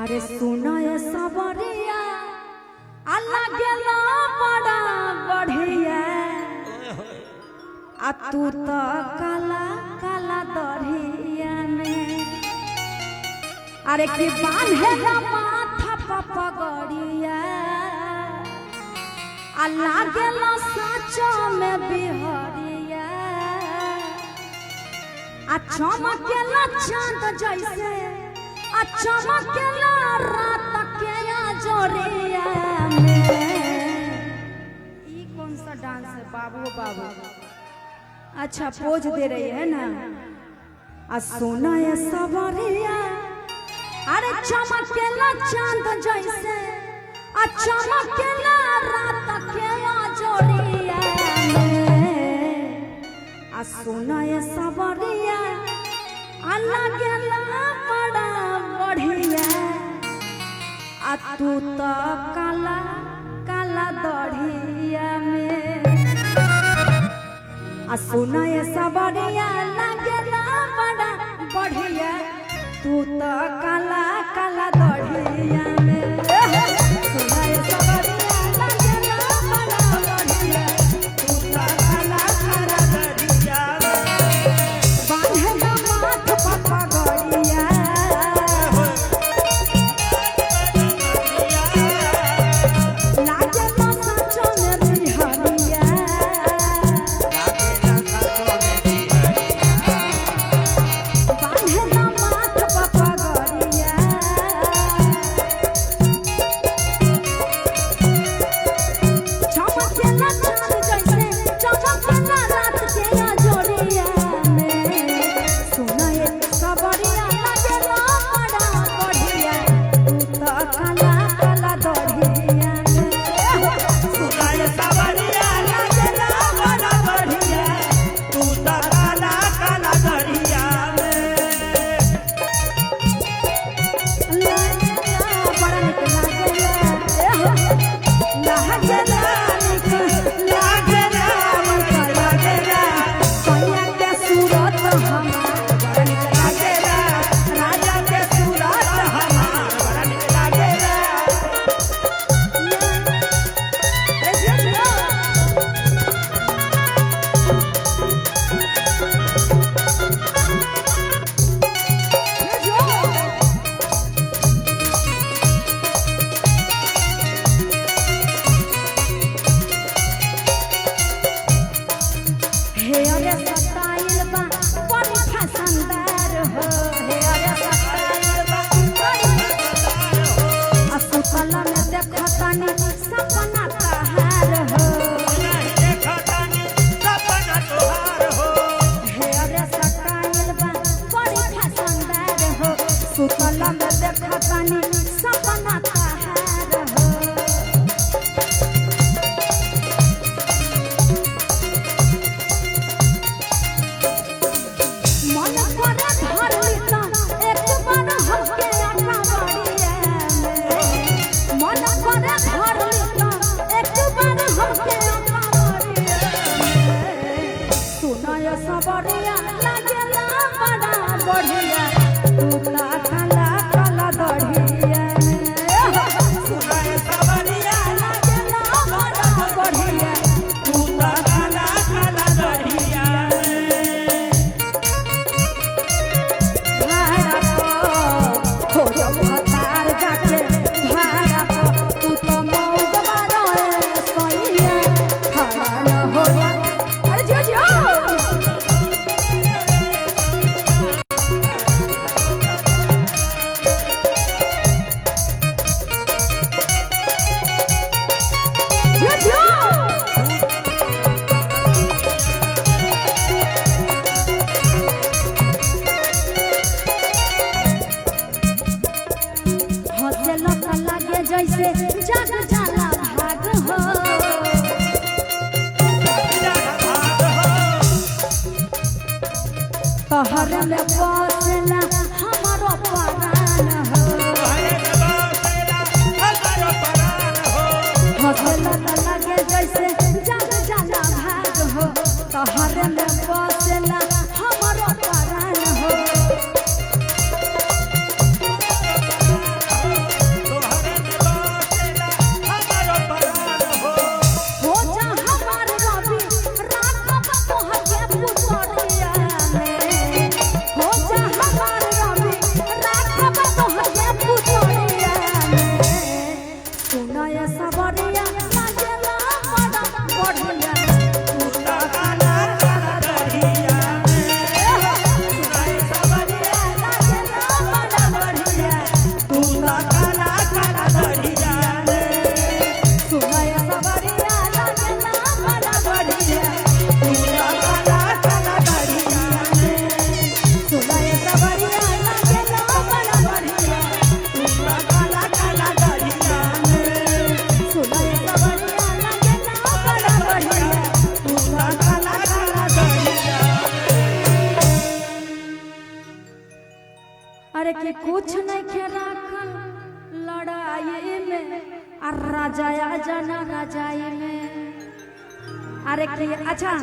अरे सुना ये सबरिया अल्लाह गेला बड़ा बढ़िया आ तू तो काला काला दरिया में अरे की बांधेला माथा पपगड़िया अल्लाह गेला साचो में बिहरिया आ चमकेला चांद जैसे आ चमकेला रात के जोरिया में। ई कौन सा डांस है बाबू बाबू? अच्छा पोज दे रही है ना। आ सोना ये सवरिया अरे चमकेला चांद जैसे आ चमकेला रात के जोरिया में। आ सोना ये सवरिया अल्लाह गेला बड़ा बढ़िया आ तू तो काला काला दरिया में। आ सोना ये सवरिया अल्लाह गेला बड़ा बढ़िया तू तो काला काला दरिया में। सोना ये सवरिया अल्लाह गेला बड़ा बढ़िया तू तो काला काला दरिया में। बांधेला माथ पपगड़िया लागेला साचो में बिहरिया बांधेला माथ पपगड़िया चमकेला चांद जैसे चमकेला रात के जोरिया में। सोना ये सवरिया लागेला बड़ा बढ़िया तू तो काला काला दरिया में। सोना ये सवरिया लागेला बड़ा बढ़िया तू तो काला काला दरिया में। लागेला बड़ा निक लागेला लागेला मन लागेला सैया के सूरत हमार बड़ा निक लागेला राजा के सूरत हमार बड़ा निक लागेला। ए जियो हे अरे सताइल बा बड़ी फसंदार हो। हे अरे सताइल बा बड़ी असुकला में देखतानी सपना तहार हो। हे अरे सताइल बा बड़ी फसंदार हो सुकला में देखतानी सपना तहार हो। मन करे धर लीता एक बार हमके अकबरिया में। मन करे धर लीता एक बार हमके अकबरिया में। सोना ये सवरिया लागेला बड़ा बढ़िया तू तो काला काला दरिया में। सोना ये सवरिया लागेला बड़ा बढ़िया तू तो काला काला दरिया में। भाड़ा को हो जब हतार जाके भाड़ा को तू तो मौजवा रहे सैया खड़ा न हो जा। अरे जियो जियो जियो जियो हंसेला का लागे जैसे जग जाला भाग हो। तहर में बसेला हमारो प्राण हो। हंसेला का लागे जैसे जग जाला भाग हो। तहर में बसेला हमारो प्राण हो। कुछ नहीं खे राखल लड़ाई में और राजाया जाना रजाई में। अरे अच्छा,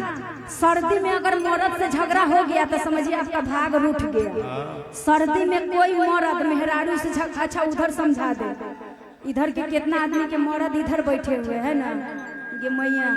सर्दी में अगर मर्द से झगड़ा हो गया तो समझिए आपका भाग रूठ गया। सर्दी में कोई मर्द मेहरारू से झगड़ा, अच्छा उधर समझा दे, इधर के कितना आदमी के मर्द इधर बैठे हुए है ना, ये मैया